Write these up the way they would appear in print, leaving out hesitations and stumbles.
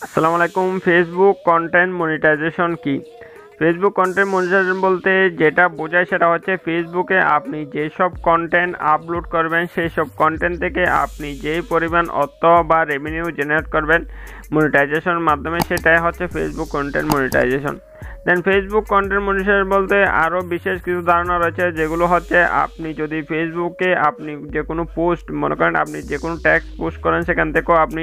আসসালামু আলাইকুম। Facebook content monetization কি? ফেসবুক কন্টেন্ট মনিটাইজেশন বলতে যেটা বোঝায় সেটা হচ্ছে ফেসবুকে আপনি যেসব কন্টেন্ট আপলোড করবেন সেই সব কন্টেন্ট থেকে আপনি যেই পরিমাণ অর্থ বা রেভিনিউ জেনারেট করবেন মনিটাইজেশনের মাধ্যমে, সেটাই হচ্ছে ফেসবুক কন্টেন্ট মনিটাইজেশন। দেন ফেসবুক কন্টেন্ট মনিটাইজেশন বলতে আরও বিশেষ কিছু ধারণা রয়েছে, যেগুলো হচ্ছে আপনি যদি ফেসবুকে আপনি যে কোনো পোস্ট, মনে করেন আপনি যে কোনো ট্যাক্স পোস্ট করেন, সেখান থেকেও আপনি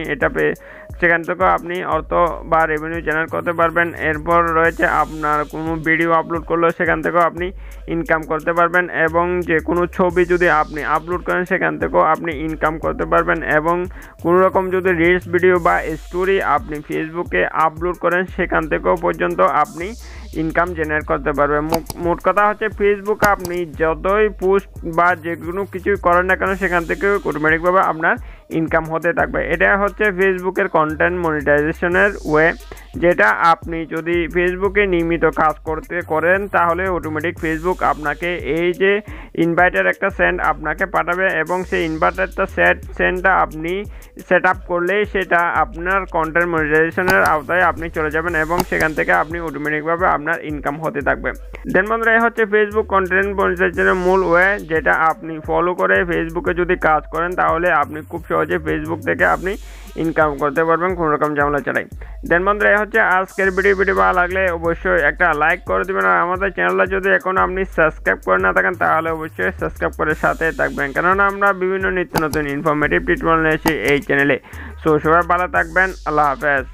সেখান থেকেও আপনি অর্থ বা রেভিনিউ জেনারেট করতে পারবেন। এরপর রয়েছে আপনার কোনো ভিডিও আপলোড করলেও সেখান থেকেও আপনি ইনকাম করতে পারবেন, এবং যে কোনো ছবি যদি আপনি আপলোড করেন সেখান থেকেও আপনি ইনকাম করতে পারবেন, এবং কোনো রকম যদি রিলস ভিডিও বা স্টোরি আপনি ফেসবুকে আপলোড করেন সেখান থেকেও পর্যন্ত আপনি ইনকাম জেনারেট করতে পারবেন। মোট কথা হচ্ছে ফেসবুকে আপনি যতই পোস্ট বা যে কোনো কিছুই করেন না কেন সেখান থেকে অটোমেটিকভাবে আপনার ইনকাম হতে থাকবে। এটা হচ্ছে ফেসবুকের কন্টেন্ট মনিটাইজেশনের ওয়ে, যেটা আপনি যদি ফেসবুকে নিয়মিত কাজ করেন তাহলে অটোমেটিক ফেসবুক আপনাকে এই যে ইনভাইটের একটা সেন্ড আপনাকে পাঠাবে, এবং সেই ইনভাইটেরটা সেন্ডটা আপনি সেট আপ করলেই সেটা আপনার কন্টেন্ট মনিটাইজেশনের আওতায় আপনি চলে যাবেন, এবং সেখান থেকে আপনি অটোমেটিকভাবে আপনার ইনকাম হতে থাকবে। দেন বন্ধুরা, এই হচ্ছে ফেসবুক কন্টেন্ট মনিটাইজেশনের মূল ওয়ে, যেটা আপনি ফলো করে ফেসবুকে যদি কাজ করেন তাহলে আপনি খুব সহজে ফেসবুক থেকে আপনি ইনকাম করতে পারবেন কোনো রকম ঝামেলা ছাড়াই। দেন বন্ধুরা, এই হচ্ছে আজকের ভিডিও ভালো লাগলে অবশ্যই একটা লাইক করে দেবেন, আর আমাদের চ্যানেলটা যদি এখন আপনি সাবস্ক্রাইব করে না থাকেন তাহলে অবশ্যই সাবস্ক্রাইব করে সাথে থাকবেন, কেননা আমরা বিভিন্ন নিত্য নতুন ইনফরমেটিভ টিউটোরিয়াল নিয়ে আসি এই চ্যানেলে। সো সবাই ভালো থাকবেন, আল্লাহ হাফেজ।